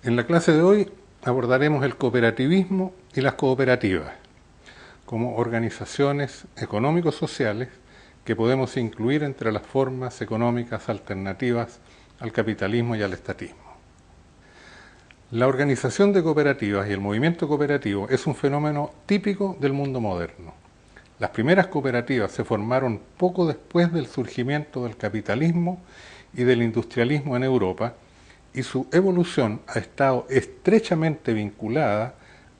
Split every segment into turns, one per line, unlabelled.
En la clase de hoy abordaremos el cooperativismo y las cooperativas como organizaciones económico-sociales que podemos incluir entre las formas económicas alternativas al capitalismo y al estatismo. La organización de cooperativas y el movimiento cooperativo es un fenómeno típico del mundo moderno. Las primeras cooperativas se formaron poco después del surgimiento del capitalismo y del industrialismo en Europa, y su evolución ha estado estrechamente vinculada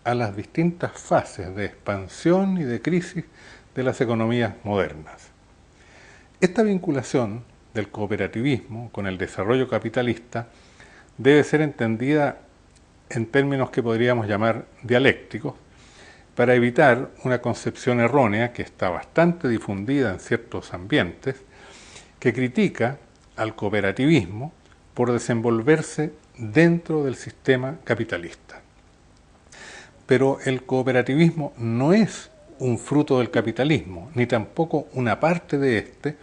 a las distintas fases de expansión y de crisis de las economías modernas. Esta vinculación del cooperativismo con el desarrollo capitalista debe ser entendida en términos que podríamos llamar dialécticos, para evitar una concepción errónea que está bastante difundida en ciertos ambientes, que critica al cooperativismo por desenvolverse dentro del sistema capitalista. Pero el cooperativismo no es un fruto del capitalismo, ni tampoco una parte de este,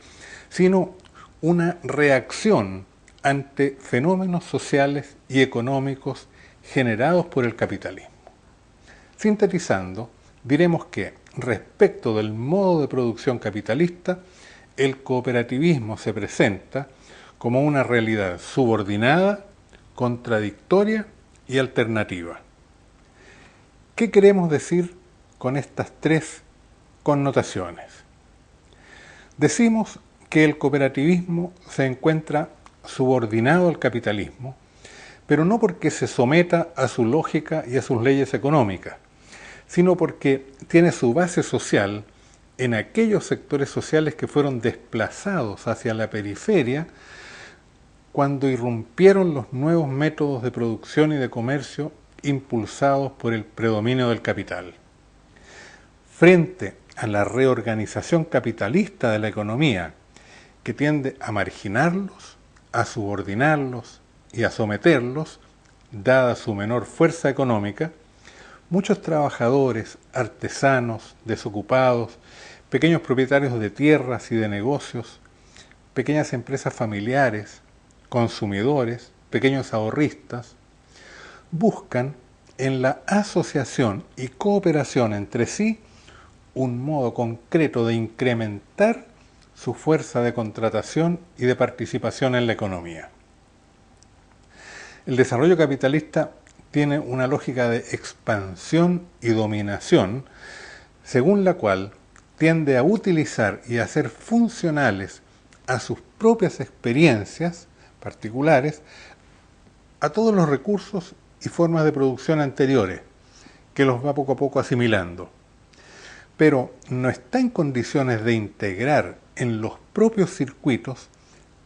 sino una reacción ante fenómenos sociales y económicos generados por el capitalismo. Sintetizando, diremos que, respecto del modo de producción capitalista, el cooperativismo se presenta como una realidad subordinada, contradictoria y alternativa. ¿Qué queremos decir con estas tres connotaciones? Decimos que el cooperativismo se encuentra subordinado al capitalismo, pero no porque se someta a su lógica y a sus leyes económicas, sino porque tiene su base social en aquellos sectores sociales que fueron desplazados hacia la periferia cuando irrumpieron los nuevos métodos de producción y de comercio impulsados por el predominio del capital. Frente a la reorganización capitalista de la economía, que tiende a marginarlos, a subordinarlos y a someterlos, dada su menor fuerza económica, muchos trabajadores, artesanos, desocupados, pequeños propietarios de tierras y de negocios, pequeñas empresas familiares, consumidores, pequeños ahorristas, buscan en la asociación y cooperación entre sí un modo concreto de incrementar su fuerza de contratación y de participación en la economía. El desarrollo capitalista tiene una lógica de expansión y dominación, según la cual tiende a utilizar y a hacer funcionales a sus propias experiencias particulares a todos los recursos y formas de producción anteriores, que los va poco a poco asimilando. Pero no está en condiciones de integrar en los propios circuitos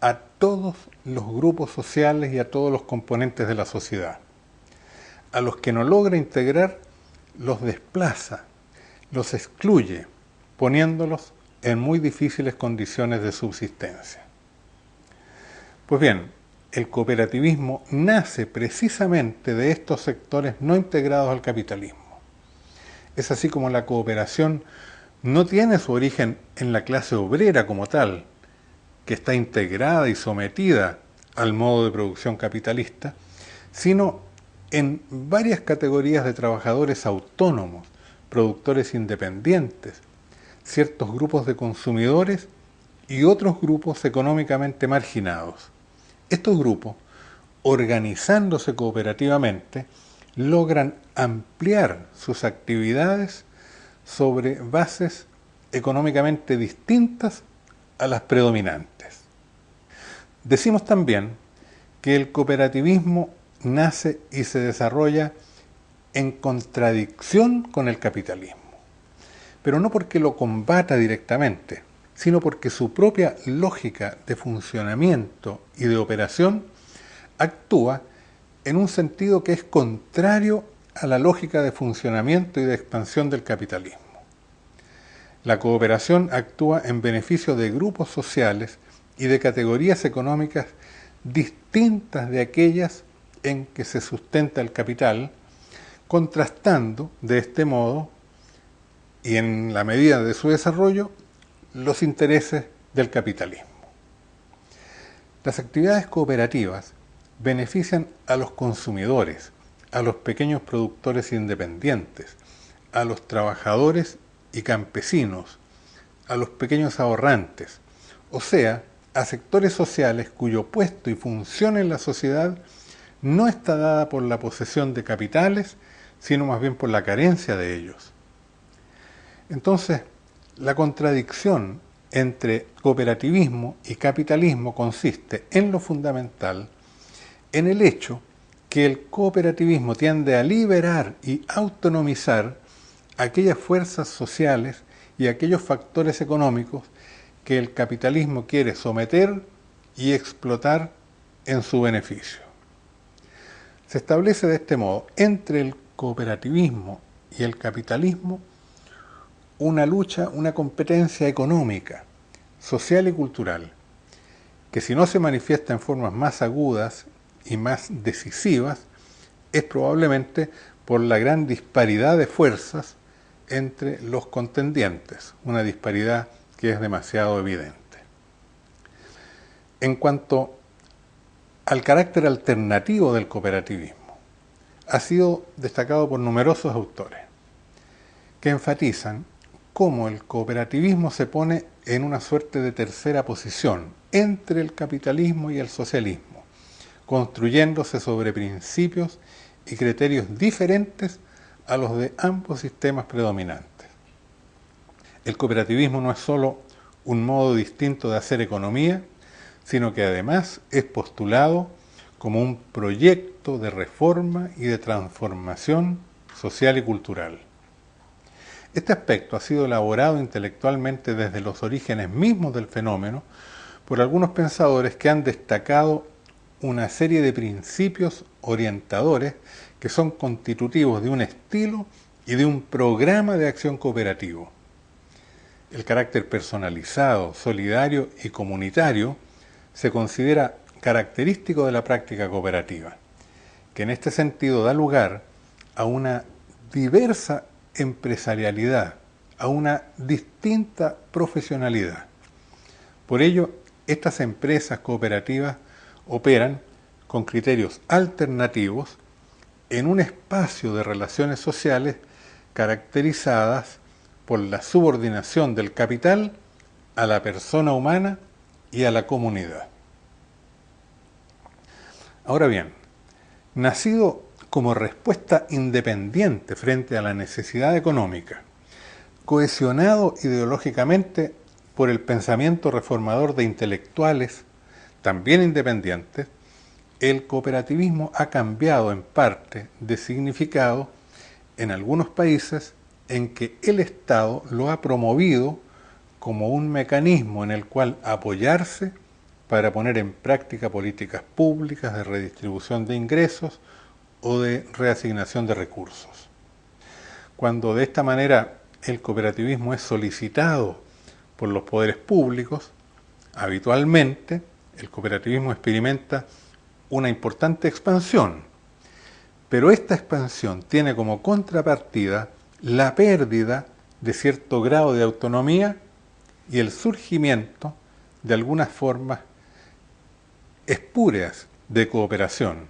a todos los grupos sociales y a todos los componentes de la sociedad. A los que no logra integrar, los desplaza, los excluye, poniéndolos en muy difíciles condiciones de subsistencia. Pues bien, el cooperativismo nace precisamente de estos sectores no integrados al capitalismo. Es así como la cooperación no tiene su origen en la clase obrera como tal, que está integrada y sometida al modo de producción capitalista, sino en varias categorías de trabajadores autónomos, productores independientes, ciertos grupos de consumidores y otros grupos económicamente marginados. Estos grupos, organizándose cooperativamente, logran ampliar sus actividades sobre bases económicamente distintas a las predominantes. Decimos también que el cooperativismo nace y se desarrolla en contradicción con el capitalismo, pero no porque lo combata directamente, sino porque su propia lógica de funcionamiento y de operación actúa en un sentido que es contrario a la lógica de funcionamiento y de expansión del capitalismo. La cooperación actúa en beneficio de grupos sociales y de categorías económicas distintas de aquellas en que se sustenta el capital, contrastando de este modo, y en la medida de su desarrollo, los intereses del capitalismo. Las actividades cooperativas benefician a los consumidores, a los pequeños productores independientes, a los trabajadores y campesinos, a los pequeños ahorrantes, o sea, a sectores sociales cuyo puesto y función en la sociedad no está dada por la posesión de capitales, sino más bien por la carencia de ellos. Entonces, la contradicción entre cooperativismo y capitalismo consiste en lo fundamental en el hecho que el cooperativismo tiende a liberar y autonomizar aquellas fuerzas sociales y aquellos factores económicos que el capitalismo quiere someter y explotar en su beneficio. Se establece de este modo entre el cooperativismo y el capitalismo una lucha, una competencia económica, social y cultural, que si no se manifiesta en formas más agudas y más decisivas, es probablemente por la gran disparidad de fuerzas entre los contendientes, una disparidad que es demasiado evidente. En cuanto al carácter alternativo del cooperativismo, ha sido destacado por numerosos autores, que enfatizan cómo el cooperativismo se pone en una suerte de tercera posición entre el capitalismo y el socialismo, construyéndose sobre principios y criterios diferentes a los de ambos sistemas predominantes. El cooperativismo no es solo un modo distinto de hacer economía, sino que además es postulado como un proyecto de reforma y de transformación social y cultural. Este aspecto ha sido elaborado intelectualmente desde los orígenes mismos del fenómeno por algunos pensadores que han destacado una serie de principios orientadores que son constitutivos de un estilo y de un programa de acción cooperativo. El carácter personalizado, solidario y comunitario se considera característico de la práctica cooperativa, que en este sentido da lugar a una diversa empresarialidad, a una distinta profesionalidad. Por ello, estas empresas cooperativas operan con criterios alternativos en un espacio de relaciones sociales caracterizadas por la subordinación del capital a la persona humana y a la comunidad. Ahora bien, nacido como respuesta independiente frente a la necesidad económica, cohesionado ideológicamente por el pensamiento reformador de intelectuales, también independientes, el cooperativismo ha cambiado en parte de significado en algunos países en que el Estado lo ha promovido como un mecanismo en el cual apoyarse para poner en práctica políticas públicas de redistribución de ingresos o de reasignación de recursos. Cuando de esta manera el cooperativismo es solicitado por los poderes públicos, habitualmente el cooperativismo experimenta una importante expansión, pero esta expansión tiene como contrapartida la pérdida de cierto grado de autonomía y el surgimiento de algunas formas espurias de cooperación,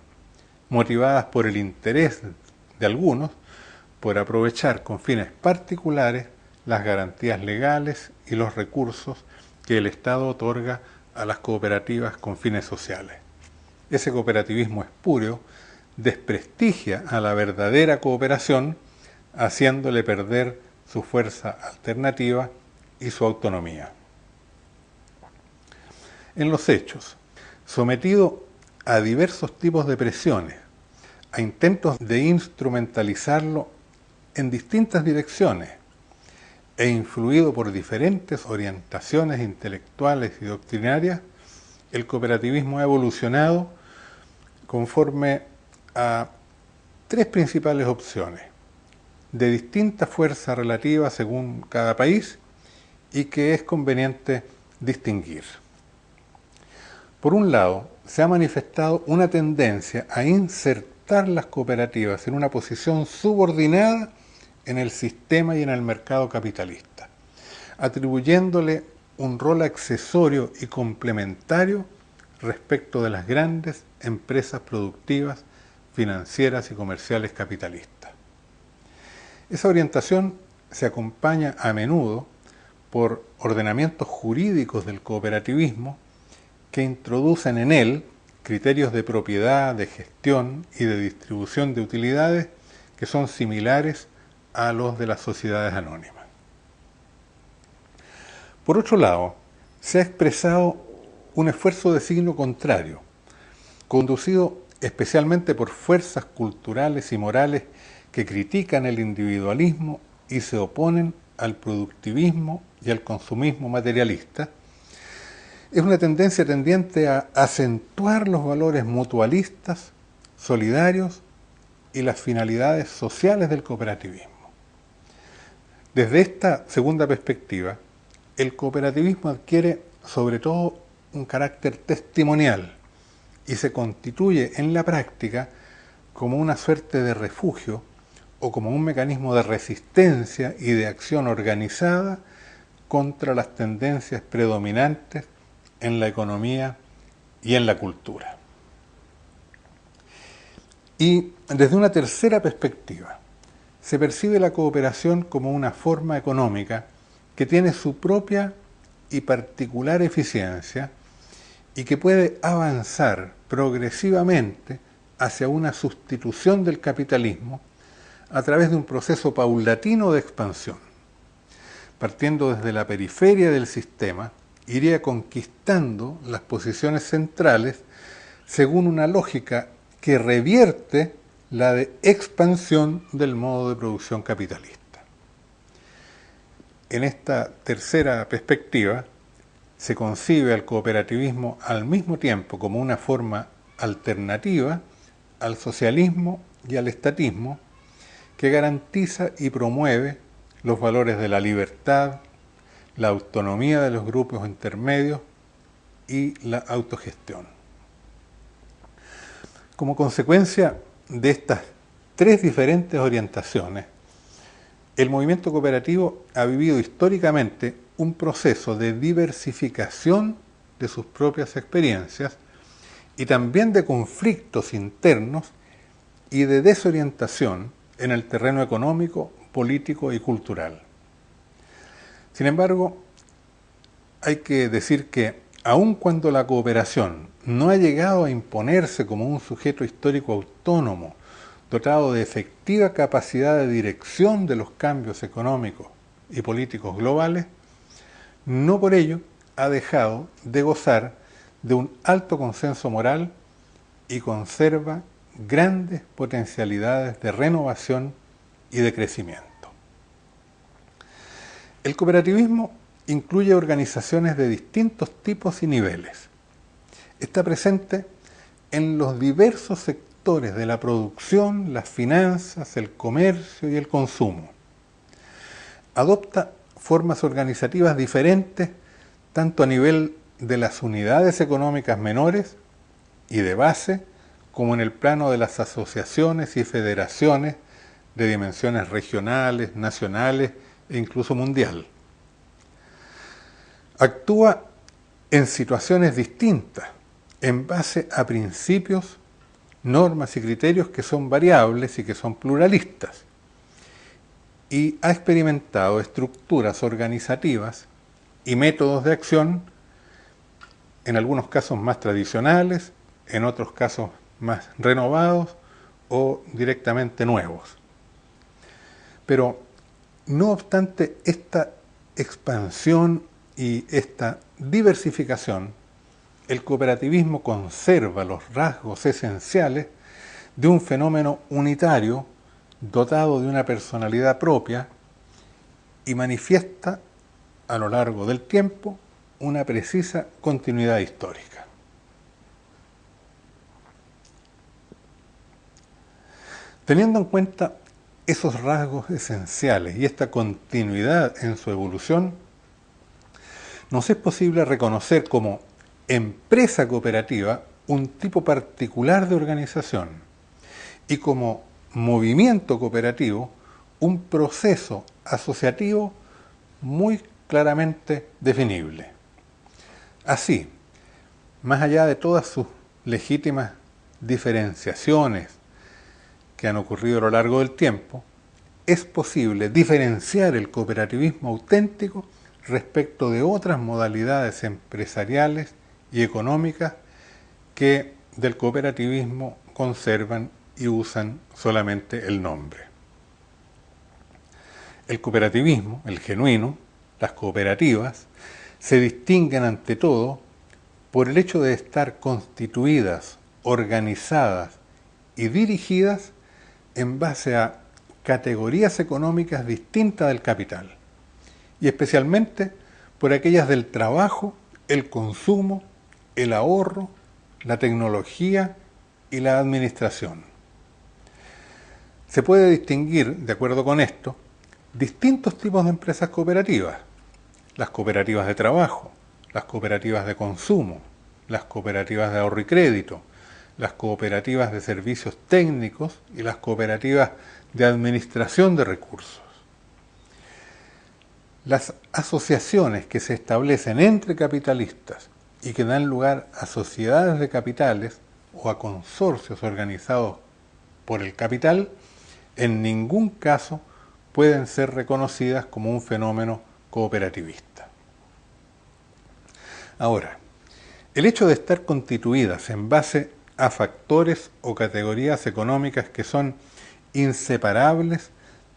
motivadas por el interés de algunos por aprovechar con fines particulares las garantías legales y los recursos que el Estado otorga a las cooperativas con fines sociales. Ese cooperativismo espurio desprestigia a la verdadera cooperación, haciéndole perder su fuerza alternativa y su autonomía. En los hechos, sometido a diversos tipos de presiones, a intentos de instrumentalizarlo en distintas direcciones, e influido por diferentes orientaciones intelectuales y doctrinarias, el cooperativismo ha evolucionado conforme a tres principales opciones, de distinta fuerza relativa según cada país y que es conveniente distinguir. Por un lado, se ha manifestado una tendencia a insertar las cooperativas en una posición subordinada en el sistema y en el mercado capitalista, atribuyéndole un rol accesorio y complementario respecto de las grandes empresas productivas, financieras y comerciales capitalistas. Esa orientación se acompaña a menudo por ordenamientos jurídicos del cooperativismo que introducen en él criterios de propiedad, de gestión y de distribución de utilidades que son similares a los de las sociedades anónimas. Por otro lado, se ha expresado un esfuerzo de signo contrario, conducido especialmente por fuerzas culturales y morales que critican el individualismo y se oponen al productivismo y al consumismo materialista. Es una tendencia tendiente a acentuar los valores mutualistas, solidarios y las finalidades sociales del cooperativismo. Desde esta segunda perspectiva, el cooperativismo adquiere sobre todo un carácter testimonial y se constituye en la práctica como una suerte de refugio o como un mecanismo de resistencia y de acción organizada contra las tendencias predominantes en la economía y en la cultura. Y desde una tercera perspectiva, se percibe la cooperación como una forma económica que tiene su propia y particular eficiencia y que puede avanzar progresivamente hacia una sustitución del capitalismo a través de un proceso paulatino de expansión. Partiendo desde la periferia del sistema, iría conquistando las posiciones centrales según una lógica que revierte la de expansión del modo de producción capitalista. En esta tercera perspectiva, se concibe al cooperativismo al mismo tiempo como una forma alternativa al socialismo y al estatismo que garantiza y promueve los valores de la libertad, la autonomía de los grupos intermedios y la autogestión. Como consecuencia de estas tres diferentes orientaciones, el movimiento cooperativo ha vivido históricamente un proceso de diversificación de sus propias experiencias y también de conflictos internos y de desorientación en el terreno económico, político y cultural. Sin embargo, hay que decir que aun cuando la cooperación no ha llegado a imponerse como un sujeto histórico autónomo, dotado de efectiva capacidad de dirección de los cambios económicos y políticos globales, no por ello ha dejado de gozar de un alto consenso moral y conserva grandes potencialidades de renovación y de crecimiento. El cooperativismo incluye organizaciones de distintos tipos y niveles. Está presente en los diversos sectores de la producción, las finanzas, el comercio y el consumo. Adopta formas organizativas diferentes tanto a nivel de las unidades económicas menores y de base como en el plano de las asociaciones y federaciones de dimensiones regionales, nacionales e incluso mundial. Actúa en situaciones distintas, en base a principios, normas y criterios que son variables y que son pluralistas, y ha experimentado estructuras organizativas y métodos de acción, en algunos casos más tradicionales, en otros casos más renovados o directamente nuevos. Pero, no obstante esta expansión y esta diversificación, el cooperativismo conserva los rasgos esenciales de un fenómeno unitario dotado de una personalidad propia y manifiesta a lo largo del tiempo una precisa continuidad histórica. Teniendo en cuenta esos rasgos esenciales y esta continuidad en su evolución, nos es posible reconocer como empresa cooperativa un tipo particular de organización y como movimiento cooperativo un proceso asociativo muy claramente definible. Así, más allá de todas sus legítimas diferenciaciones que han ocurrido a lo largo del tiempo, es posible diferenciar el cooperativismo auténtico respecto de otras modalidades empresariales y económicas que del cooperativismo conservan y usan solamente el nombre. El cooperativismo, el genuino, las cooperativas, se distinguen ante todo por el hecho de estar constituidas, organizadas y dirigidas en base a categorías económicas distintas del capital, y especialmente por aquellas del trabajo, el consumo, el ahorro, la tecnología y la administración. Se puede distinguir, de acuerdo con esto, distintos tipos de empresas cooperativas: las cooperativas de trabajo, las cooperativas de consumo, las cooperativas de ahorro y crédito, las cooperativas de servicios técnicos y las cooperativas de administración de recursos. Las asociaciones que se establecen entre capitalistas y que dan lugar a sociedades de capitales o a consorcios organizados por el capital, en ningún caso pueden ser reconocidas como un fenómeno cooperativista. Ahora, el hecho de estar constituidas en base a factores o categorías económicas que son inseparables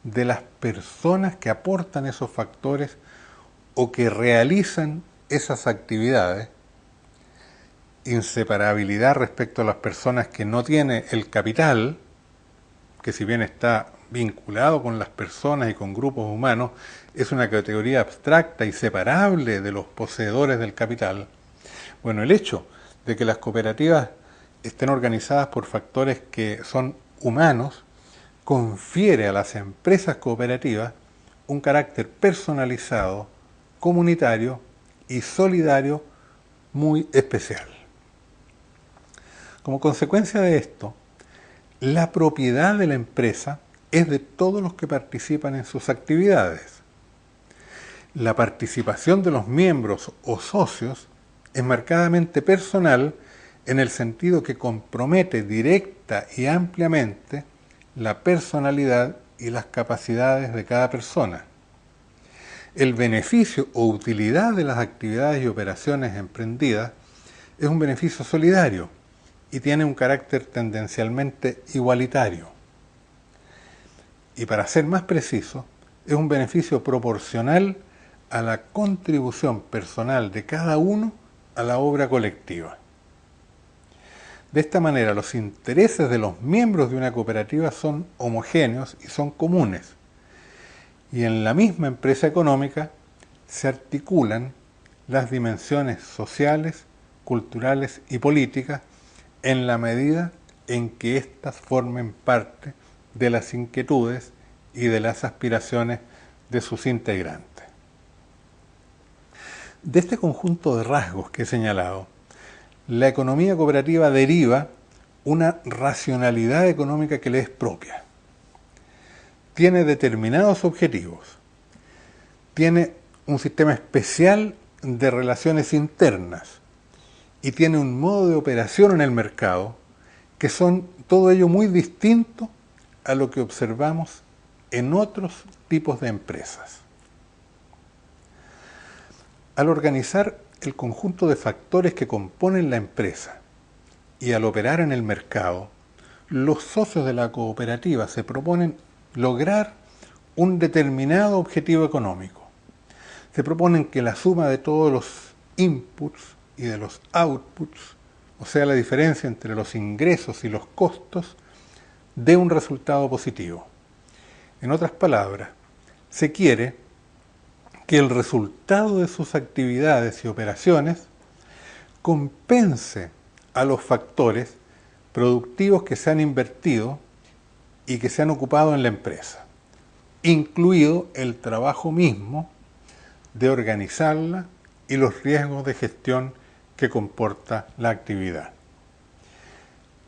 de las personas que aportan esos factores o que realizan esas actividades, inseparabilidad respecto a las personas que no tienen el capital, que si bien está vinculado con las personas y con grupos humanos, es una categoría abstracta y separable de los poseedores del capital. Bueno, el hecho de que las cooperativas estén organizadas por factores que son humanos confiere a las empresas cooperativas un carácter personalizado, comunitario y solidario muy especial. Como consecuencia de esto, la propiedad de la empresa es de todos los que participan en sus actividades. La participación de los miembros o socios es marcadamente personal en el sentido que compromete directa y ampliamente la personalidad y las capacidades de cada persona. El beneficio o utilidad de las actividades y operaciones emprendidas es un beneficio solidario y tiene un carácter tendencialmente igualitario. Y para ser más preciso, es un beneficio proporcional a la contribución personal de cada uno a la obra colectiva. De esta manera, los intereses de los miembros de una cooperativa son homogéneos y son comunes. Y en la misma empresa económica se articulan las dimensiones sociales, culturales y políticas en la medida en que éstas formen parte de las inquietudes y de las aspiraciones de sus integrantes. De este conjunto de rasgos que he señalado, la economía cooperativa deriva una racionalidad económica que le es propia. Tiene determinados objetivos, tiene un sistema especial de relaciones internas y tiene un modo de operación en el mercado que son todo ello muy distinto a lo que observamos en otros tipos de empresas. Al organizar el conjunto de factores que componen la empresa y al operar en el mercado, los socios de la cooperativa se proponen lograr un determinado objetivo económico. Se proponen que la suma de todos los inputs y de los outputs, o sea, la diferencia entre los ingresos y los costos, dé un resultado positivo. En otras palabras, se quiere que el resultado de sus actividades y operaciones compense a los factores productivos que se han invertido y que se han ocupado en la empresa, incluido el trabajo mismo de organizarla y los riesgos de gestión que comporta la actividad.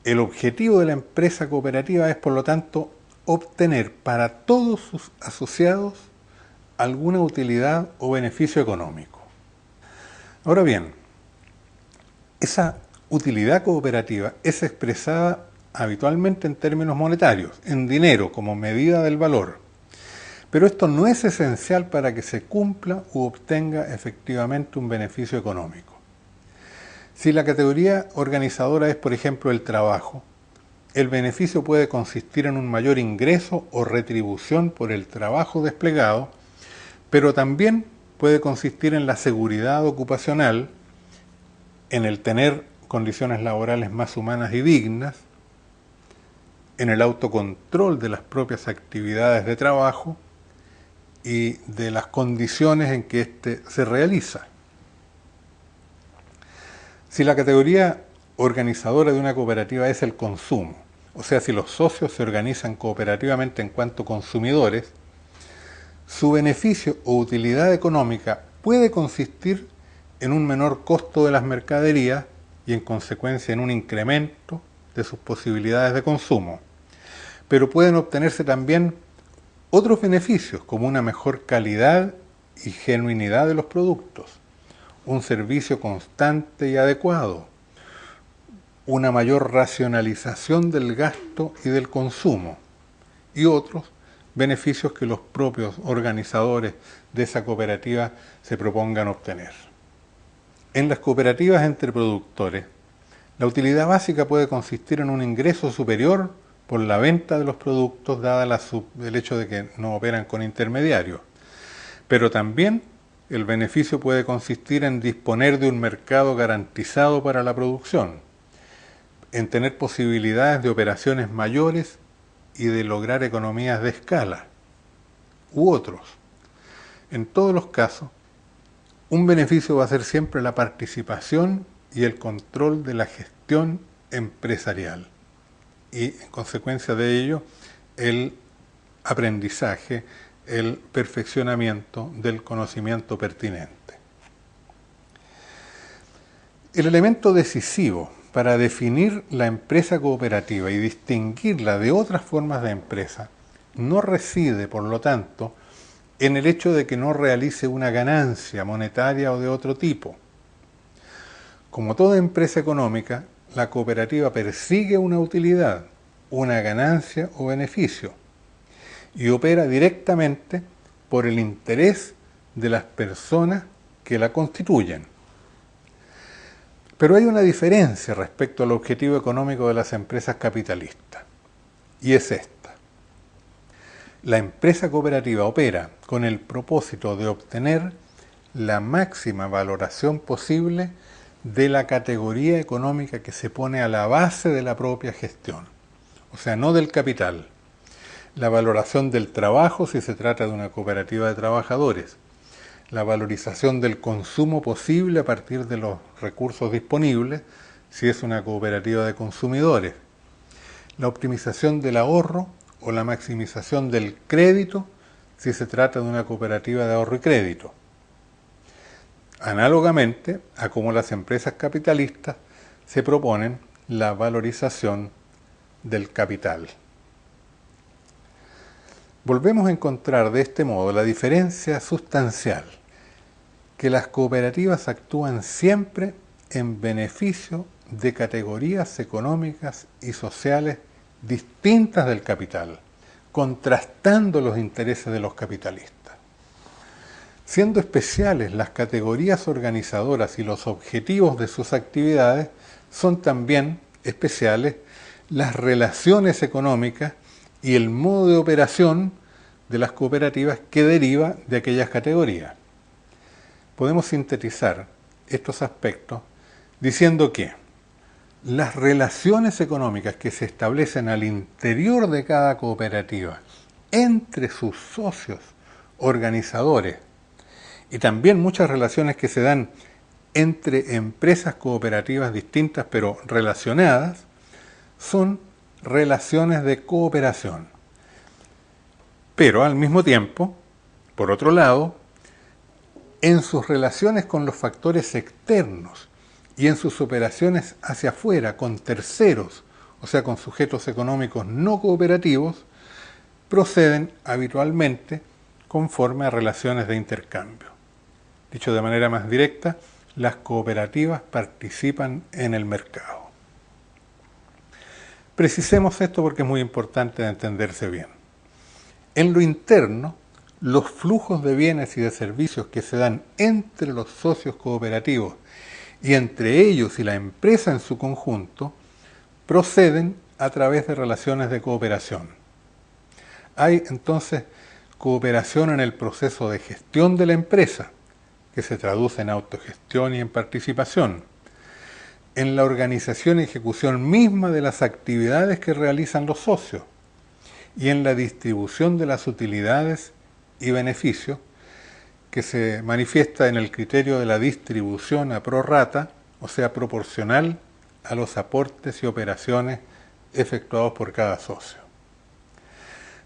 El objetivo de la empresa cooperativa es, por lo tanto, obtener para todos sus asociados alguna utilidad o beneficio económico. Ahora bien, Esa utilidad cooperativa es expresada habitualmente en términos monetarios, en dinero como medida del valor. Pero esto no es esencial para que se cumpla u obtenga efectivamente un beneficio económico. Si la categoría organizadora es, por ejemplo, el trabajo, el beneficio puede consistir en un mayor ingreso o retribución por el trabajo desplegado, pero también puede consistir en la seguridad ocupacional, en el tener condiciones laborales más humanas y dignas, en el autocontrol de las propias actividades de trabajo y de las condiciones en que éste se realiza. Si la categoría organizadora de una cooperativa es el consumo, o sea, si los socios se organizan cooperativamente en cuanto consumidores, su beneficio o utilidad económica puede consistir en un menor costo de las mercaderías y en consecuencia en un incremento de sus posibilidades de consumo. Pero pueden obtenerse también otros beneficios como una mejor calidad y genuinidad de los productos, un servicio constante y adecuado, una mayor racionalización del gasto y del consumo y otros beneficios que los propios organizadores de esa cooperativa se propongan obtener. En las cooperativas entre productores, la utilidad básica puede consistir en un ingreso superior por la venta de los productos, dada el hecho de que no operan con intermediarios. Pero también el beneficio puede consistir en disponer de un mercado garantizado para la producción, en tener posibilidades de operaciones mayores y de lograr economías de escala, u otros. En todos los casos, un beneficio va a ser siempre la participación y el control de la gestión empresarial y, en consecuencia de ello, el aprendizaje, el perfeccionamiento del conocimiento pertinente. El elemento decisivo para definir la empresa cooperativa y distinguirla de otras formas de empresa no reside, por lo tanto, en el hecho de que no realice una ganancia monetaria o de otro tipo. Como toda empresa económica, la cooperativa persigue una utilidad, una ganancia o beneficio, y opera directamente por el interés de las personas que la constituyen. Pero hay una diferencia respecto al objetivo económico de las empresas capitalistas, y es esta. La empresa cooperativa opera con el propósito de obtener la máxima valoración posible de la categoría económica que se pone a la base de la propia gestión, o sea, no del capital. La valoración del trabajo si se trata de una cooperativa de trabajadores, la valorización del consumo posible a partir de los recursos disponibles si es una cooperativa de consumidores, la optimización del ahorro o la maximización del crédito si se trata de una cooperativa de ahorro y crédito. Análogamente a cómo las empresas capitalistas se proponen la valorización del capital. Volvemos a encontrar de este modo la diferencia sustancial, que las cooperativas actúan siempre en beneficio de categorías económicas y sociales distintas del capital, contrastando los intereses de los capitalistas. Siendo especiales las categorías organizadoras y los objetivos de sus actividades, son también especiales las relaciones económicas y el modo de operación de las cooperativas que deriva de aquellas categorías. Podemos sintetizar estos aspectos diciendo que las relaciones económicas que se establecen al interior de cada cooperativa entre sus socios organizadores y también muchas relaciones que se dan entre empresas cooperativas distintas pero relacionadas son relaciones de cooperación. Pero al mismo tiempo, por otro lado, en sus relaciones con los factores externos y en sus operaciones hacia afuera con terceros, o sea, con sujetos económicos no cooperativos, proceden habitualmente conforme a relaciones de intercambio. Dicho de manera más directa, las cooperativas participan en el mercado. Precisemos esto porque es muy importante de entenderse bien. En lo interno, los flujos de bienes y de servicios que se dan entre los socios cooperativos y entre ellos y la empresa en su conjunto proceden a través de relaciones de cooperación. Hay entonces cooperación en el proceso de gestión de la empresa, que se traduce en autogestión y en participación, en la organización y ejecución misma de las actividades que realizan los socios y en la distribución de las utilidades y beneficios que se manifiesta en el criterio de la distribución a prorrata, o sea, proporcional a los aportes y operaciones efectuados por cada socio.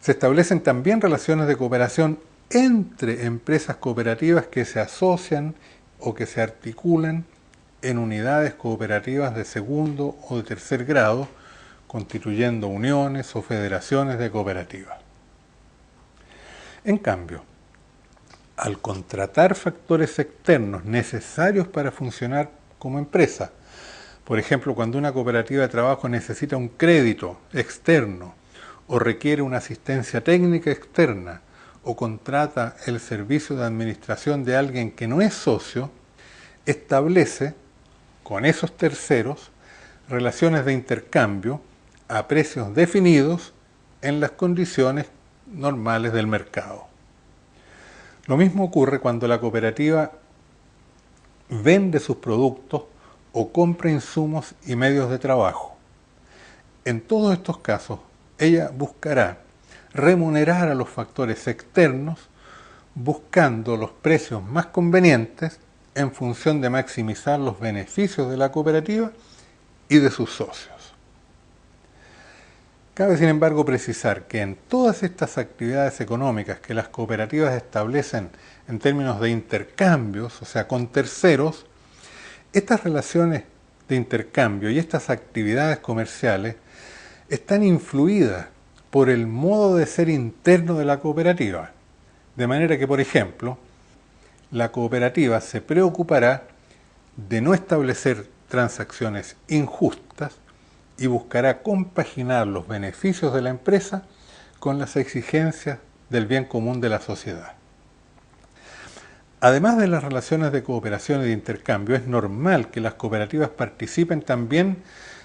Se establecen también relaciones de cooperación entre empresas cooperativas que se asocian o que se articulan en unidades cooperativas de segundo o de tercer grado, constituyendo uniones o federaciones de cooperativas. En cambio, al contratar factores externos necesarios para funcionar como empresa, por ejemplo, cuando una cooperativa de trabajo necesita un crédito externo o requiere una asistencia técnica externa o contrata el servicio de administración de alguien que no es socio, establece con esos terceros relaciones de intercambio a precios definidos en las condiciones normales del mercado. Lo mismo ocurre cuando la cooperativa vende sus productos o compra insumos y medios de trabajo. En todos estos casos, ella buscará remunerar a los factores externos buscando los precios más convenientes en función de maximizar los beneficios de la cooperativa y de sus socios. Cabe, sin embargo, precisar que en todas estas actividades económicas que las cooperativas establecen en términos de intercambios, o sea, con terceros, estas relaciones de intercambio y estas actividades comerciales están influidas por el modo de ser interno de la cooperativa. De manera que, por ejemplo, la cooperativa se preocupará de no establecer transacciones injustas y buscará compaginar los beneficios de la empresa con las exigencias del bien común de la sociedad. Además de las relaciones de cooperación y de intercambio, es normal que las cooperativas participen también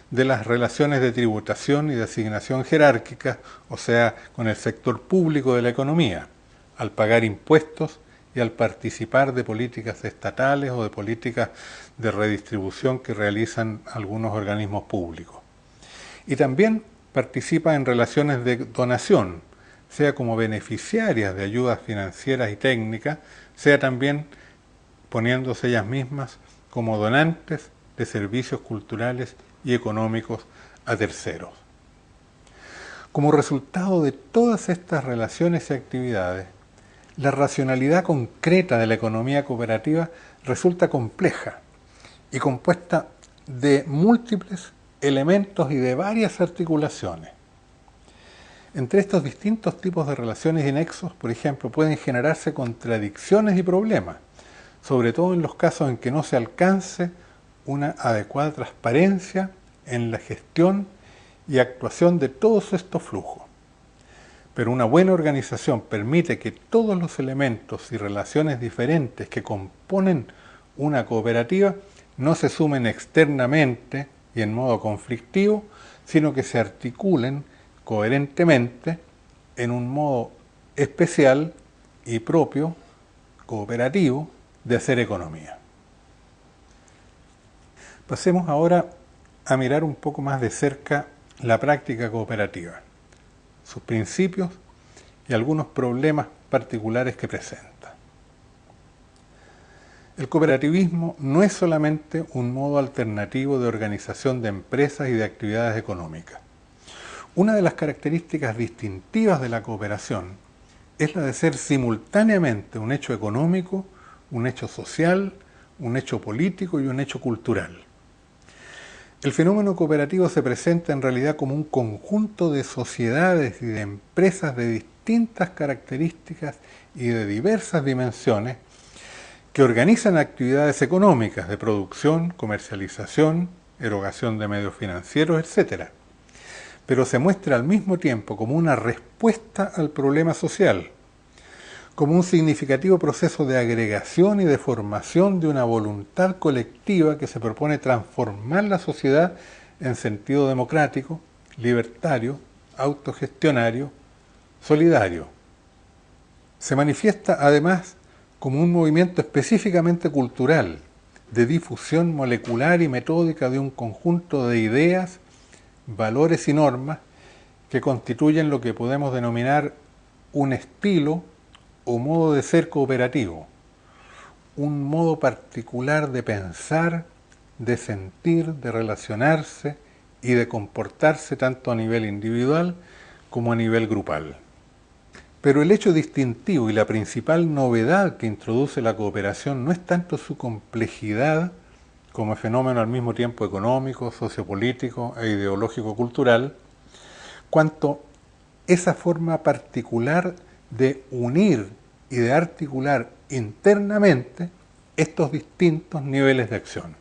de las relaciones de tributación y de asignación jerárquica, o sea, con el sector público de la economía, al pagar impuestos y al participar de políticas estatales o de políticas de redistribución que realizan algunos organismos públicos. Y también participa en relaciones de donación, sea como beneficiarias de ayudas financieras y técnicas, sea también poniéndose ellas mismas como donantes de servicios culturales y económicos a terceros. Como resultado de todas estas relaciones y actividades, la racionalidad concreta de la economía cooperativa resulta compleja y compuesta de múltiples elementos y de varias articulaciones. Entre estos distintos tipos de relaciones y nexos, por ejemplo, pueden generarse contradicciones y problemas, sobre todo en los casos en que no se alcance una adecuada transparencia en la gestión y actuación de todos estos flujos. Pero una buena organización permite que todos los elementos y relaciones diferentes que componen una cooperativa no se sumen externamente y en modo conflictivo, sino que se articulen coherentemente en un modo especial y propio, cooperativo, de hacer economía. Pasemos ahora a mirar un poco más de cerca la práctica cooperativa, sus principios y algunos problemas particulares que presenta. El cooperativismo no es solamente un modo alternativo de organización de empresas y de actividades económicas. Una de las características distintivas de la cooperación es la de ser simultáneamente un hecho económico, un hecho social, un hecho político y un hecho cultural. El fenómeno cooperativo se presenta en realidad como un conjunto de sociedades y de empresas de distintas características y de diversas dimensiones que organizan actividades económicas de producción, comercialización, erogación de medios financieros, etc. Pero se muestra al mismo tiempo como una respuesta al problema social, como un significativo proceso de agregación y de formación de una voluntad colectiva que se propone transformar la sociedad en sentido democrático, libertario, autogestionario, solidario. Se manifiesta además como un movimiento específicamente cultural, de difusión molecular y metódica de un conjunto de ideas, valores y normas que constituyen lo que podemos denominar un estilo o modo de ser cooperativo, un modo particular de pensar, de sentir, de relacionarse y de comportarse tanto a nivel individual como a nivel grupal. Pero el hecho distintivo y la principal novedad que introduce la cooperación no es tanto su complejidad como fenómeno al mismo tiempo económico, sociopolítico e ideológico-cultural, cuanto esa forma particular de unir y de articular internamente estos distintos niveles de acción.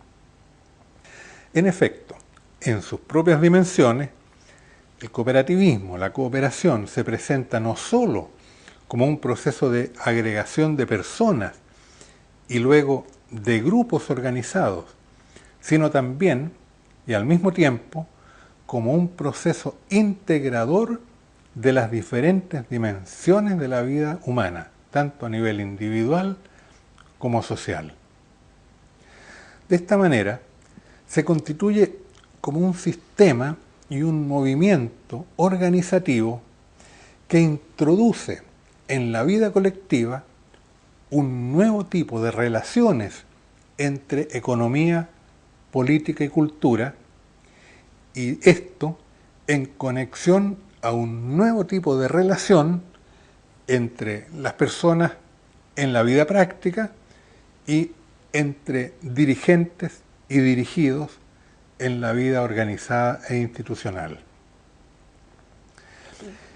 En efecto, en sus propias dimensiones, el cooperativismo, la cooperación, se presenta no sólo como un proceso de agregación de personas y luego de grupos organizados, sino también, y al mismo tiempo, como un proceso integrador de las diferentes dimensiones de la vida humana, tanto a nivel individual como social. De esta manera, se constituye como un sistema y un movimiento organizativo que introduce en la vida colectiva un nuevo tipo de relaciones entre economía, política y cultura, y esto en conexión a un nuevo tipo de relación entre las personas en la vida práctica y entre dirigentes y dirigidos en la vida organizada e institucional.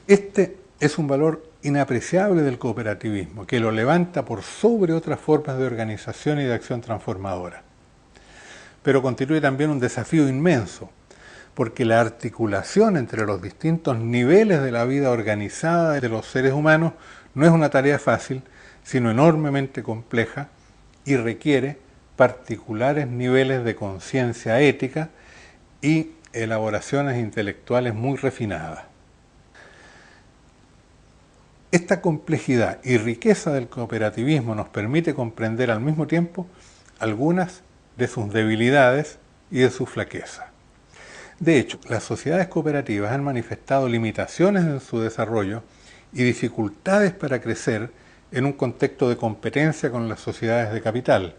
Este es un valor inapreciable del cooperativismo, que lo levanta por sobre otras formas de organización y de acción transformadora. Pero constituye también un desafío inmenso, porque la articulación entre los distintos niveles de la vida organizada de los seres humanos no es una tarea fácil, sino enormemente compleja y requiere particulares niveles de conciencia ética y elaboraciones intelectuales muy refinadas. Esta complejidad y riqueza del cooperativismo nos permite comprender al mismo tiempo algunas de sus debilidades y de su flaqueza. De hecho, las sociedades cooperativas han manifestado limitaciones en su desarrollo y dificultades para crecer en un contexto de competencia con las sociedades de capital,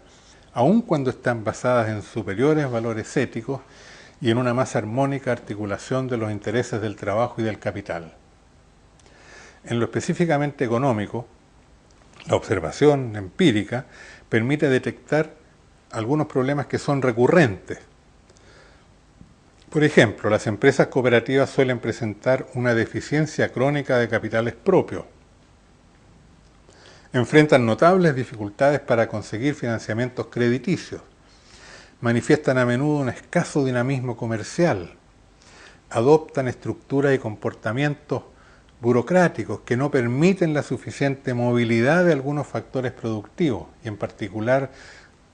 aun cuando están basadas en superiores valores éticos y en una más armónica articulación de los intereses del trabajo y del capital. En lo específicamente económico, la observación empírica permite detectar algunos problemas que son recurrentes. Por ejemplo, las empresas cooperativas suelen presentar una deficiencia crónica de capitales propios. Enfrentan notables dificultades para conseguir financiamientos crediticios. Manifiestan a menudo un escaso dinamismo comercial. Adoptan estructuras y comportamientos burocráticos que no permiten la suficiente movilidad de algunos factores productivos y en particular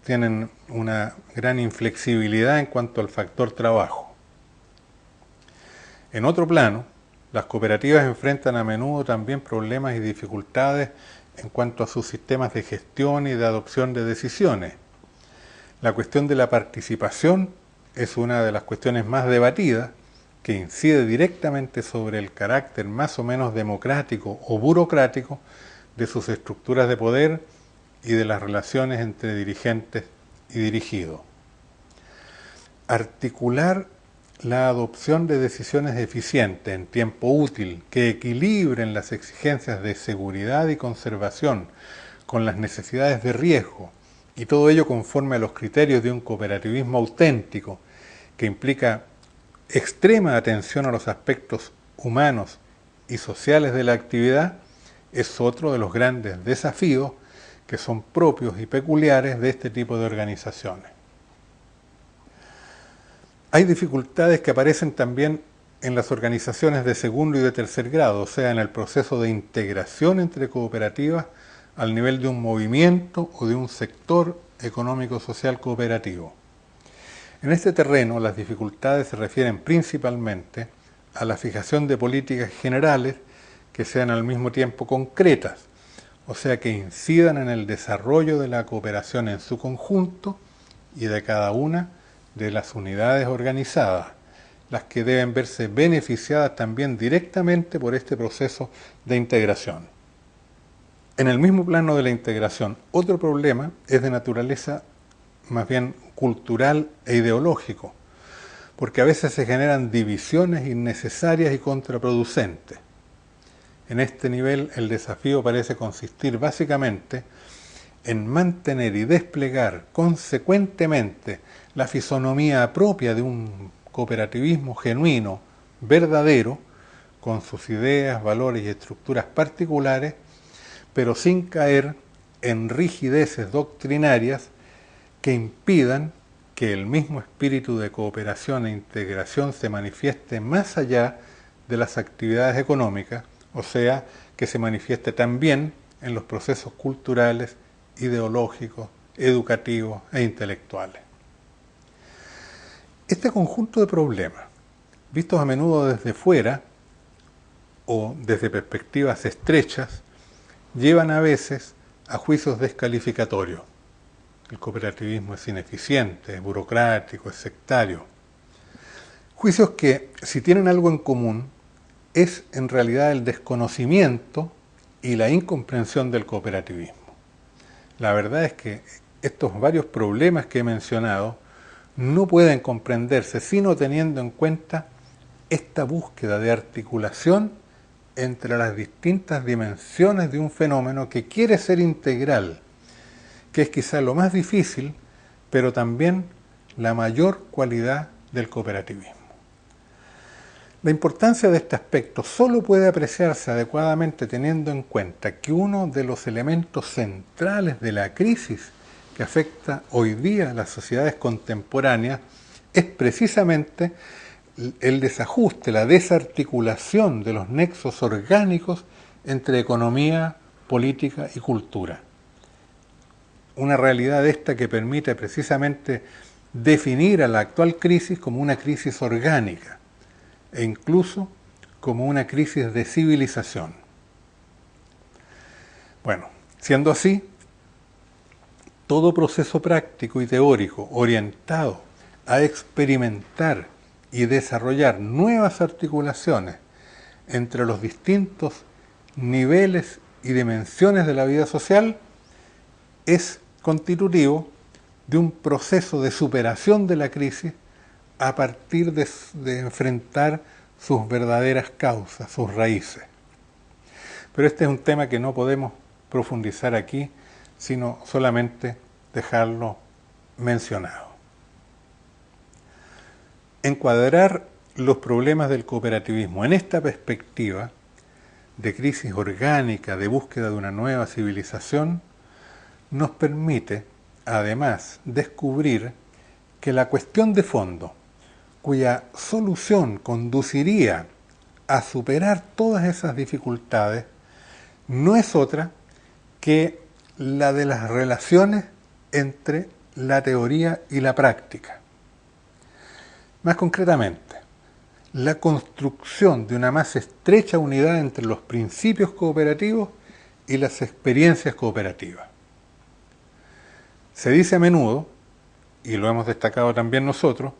tienen una gran inflexibilidad en cuanto al factor trabajo. En otro plano, las cooperativas enfrentan a menudo también problemas y dificultades en cuanto a sus sistemas de gestión y de adopción de decisiones. La cuestión de la participación es una de las cuestiones más debatidas, que incide directamente sobre el carácter más o menos democrático o burocrático de sus estructuras de poder y de las relaciones entre dirigentes y dirigidos. Articular la adopción de decisiones eficientes en tiempo útil que equilibren las exigencias de seguridad y conservación con las necesidades de riesgo, y todo ello conforme a los criterios de un cooperativismo auténtico que implica extrema atención a los aspectos humanos y sociales de la actividad, es otro de los grandes desafíos que son propios y peculiares de este tipo de organizaciones. Hay dificultades que aparecen también en las organizaciones de segundo y de tercer grado, o sea, en el proceso de integración entre cooperativas al nivel de un movimiento o de un sector económico-social cooperativo. En este terreno, las dificultades se refieren principalmente a la fijación de políticas generales que sean al mismo tiempo concretas, o sea, que incidan en el desarrollo de la cooperación en su conjunto y de cada una de las unidades organizadas, las que deben verse beneficiadas también directamente por este proceso de integración. En el mismo plano de la integración, otro problema es de naturaleza más bien cultural e ideológico, porque a veces se generan divisiones innecesarias y contraproducentes. En este nivel, el desafío parece consistir básicamente en mantener y desplegar consecuentemente la fisonomía propia de un cooperativismo genuino, verdadero, con sus ideas, valores y estructuras particulares, pero sin caer en rigideces doctrinarias que impidan que el mismo espíritu de cooperación e integración se manifieste más allá de las actividades económicas, o sea, que se manifieste también en los procesos culturales, ideológicos, educativos e intelectuales. Este conjunto de problemas, vistos a menudo desde fuera o desde perspectivas estrechas, llevan a veces a juicios descalificatorios. El cooperativismo es ineficiente, es burocrático, es sectario. Juicios que, si tienen algo en común, es en realidad el desconocimiento y la incomprensión del cooperativismo. La verdad es que estos varios problemas que he mencionado no pueden comprenderse sino teniendo en cuenta esta búsqueda de articulación entre las distintas dimensiones de un fenómeno que quiere ser integral, que es quizá lo más difícil, pero también la mayor cualidad del cooperativismo. La importancia de este aspecto solo puede apreciarse adecuadamente teniendo en cuenta que uno de los elementos centrales de la crisis que afecta hoy día a las sociedades contemporáneas es precisamente el desajuste, la desarticulación de los nexos orgánicos entre economía, política y cultura. Una realidad esta que permite precisamente definir a la actual crisis como una crisis orgánica e incluso como una crisis de civilización. Bueno, siendo así, todo proceso práctico y teórico orientado a experimentar y desarrollar nuevas articulaciones entre los distintos niveles y dimensiones de la vida social es constitutivo de un proceso de superación de la crisis a partir de enfrentar sus verdaderas causas, sus raíces. Pero este es un tema que no podemos profundizar aquí, sino solamente dejarlo mencionado. Encuadrar los problemas del cooperativismo en esta perspectiva de crisis orgánica, de búsqueda de una nueva civilización, nos permite, además, descubrir que la cuestión de fondo, cuya solución conduciría a superar todas esas dificultades, no es otra que la de las relaciones entre la teoría y la práctica. Más concretamente, la construcción de una más estrecha unidad entre los principios cooperativos y las experiencias cooperativas. Se dice a menudo, y lo hemos destacado también nosotros,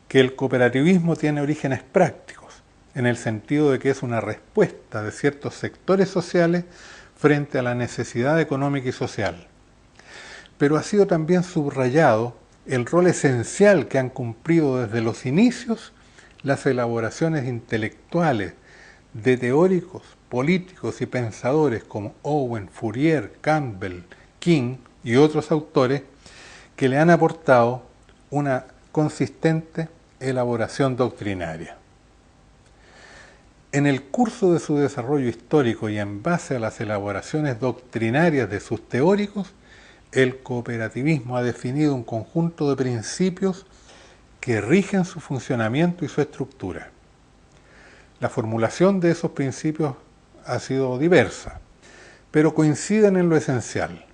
que el cooperativismo tiene orígenes prácticos, en el sentido de que es una respuesta de ciertos sectores sociales frente a la necesidad económica y social. Pero ha sido también subrayado el rol esencial que han cumplido desde los inicios las elaboraciones intelectuales de teóricos, políticos y pensadores como Owen, Fourier, Campbell, King y otros autores que le han aportado una consistente elaboración doctrinaria. En el curso de su desarrollo histórico y en base a las elaboraciones doctrinarias de sus teóricos, el cooperativismo ha definido un conjunto de principios que rigen su funcionamiento y su estructura. La formulación de esos principios ha sido diversa, pero coinciden en lo esencial.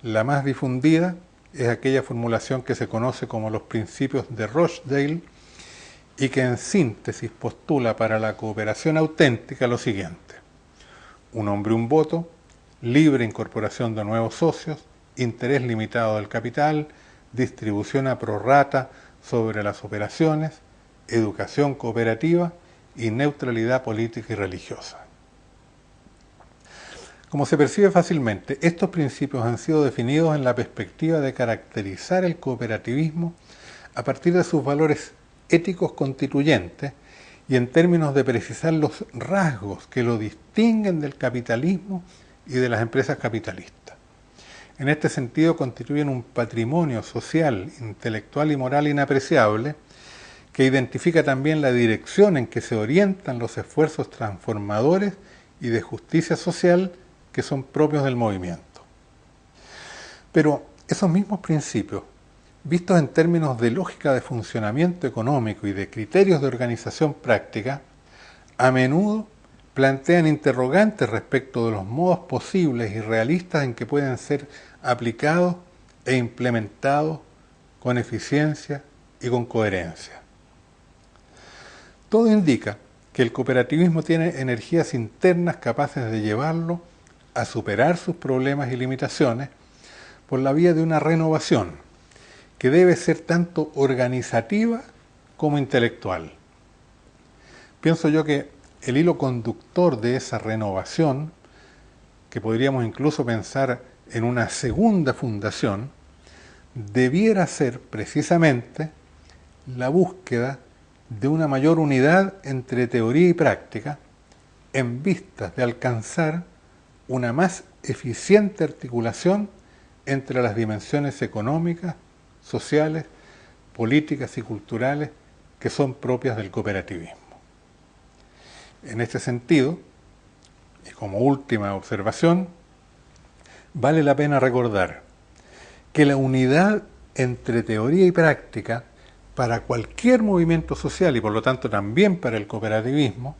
La más difundida es aquella formulación que se conoce como los principios de Rochdale y que en síntesis postula para la cooperación auténtica lo siguiente: un hombre, un voto, libre incorporación de nuevos socios, interés limitado del capital, distribución a prorrata sobre las operaciones, educación cooperativa y neutralidad política y religiosa. Como se percibe fácilmente, estos principios han sido definidos en la perspectiva de caracterizar el cooperativismo a partir de sus valores éticos constituyentes y en términos de precisar los rasgos que lo distinguen del capitalismo y de las empresas capitalistas. En este sentido constituyen un patrimonio social, intelectual y moral inapreciable que identifica también la dirección en que se orientan los esfuerzos transformadores y de justicia social que son propios del movimiento. Pero esos mismos principios, vistos en términos de lógica de funcionamiento económico y de criterios de organización práctica, a menudo plantean interrogantes respecto de los modos posibles y realistas en que pueden ser aplicados e implementados con eficiencia y con coherencia. Todo indica que el cooperativismo tiene energías internas capaces de llevarlo a superar sus problemas y limitaciones por la vía de una renovación que debe ser tanto organizativa como intelectual. Pienso yo que el hilo conductor de esa renovación, que podríamos incluso pensar en una segunda fundación, debiera ser precisamente la búsqueda de una mayor unidad entre teoría y práctica en vistas de alcanzar una más eficiente articulación entre las dimensiones económicas, sociales, políticas y culturales que son propias del cooperativismo. En este sentido, y como última observación, vale la pena recordar que la unidad entre teoría y práctica para cualquier movimiento social y por lo tanto también para el cooperativismo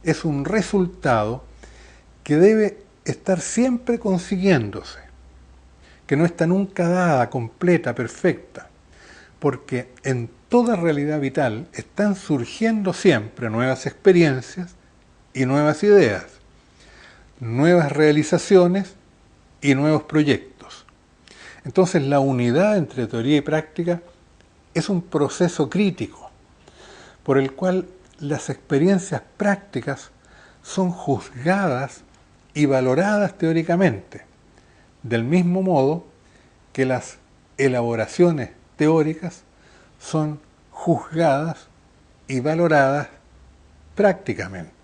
es un resultado que debe estar siempre consiguiéndose, que no está nunca dada, completa, perfecta, porque en toda realidad vital están surgiendo siempre nuevas experiencias y nuevas ideas, nuevas realizaciones y nuevos proyectos. Entonces la unidad entre teoría y práctica es un proceso crítico por el cual las experiencias prácticas son juzgadas y valoradas teóricamente, del mismo modo que las elaboraciones teóricas son juzgadas y valoradas prácticamente.